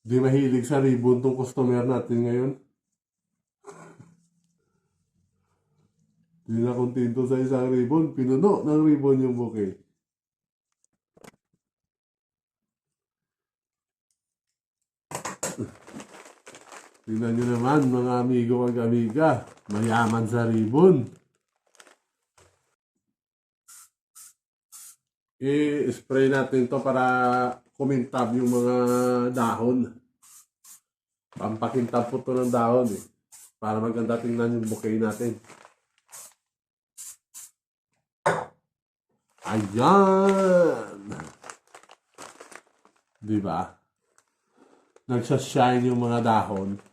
Di mahilig sa ribbon tong customer natin ngayon. Di na kontento sa isang ribbon, pinuno ng ribbon yung bouquet. Tingnan nyo naman mga amigo at amiga, mayaman sa ribbon. I-spray natin to para kumintab yung mga dahon. Pampakintab po to ng dahon eh. Para maganda tingnan yung bouquet natin. Ayan! Diba? Nagsashine yung mga dahon.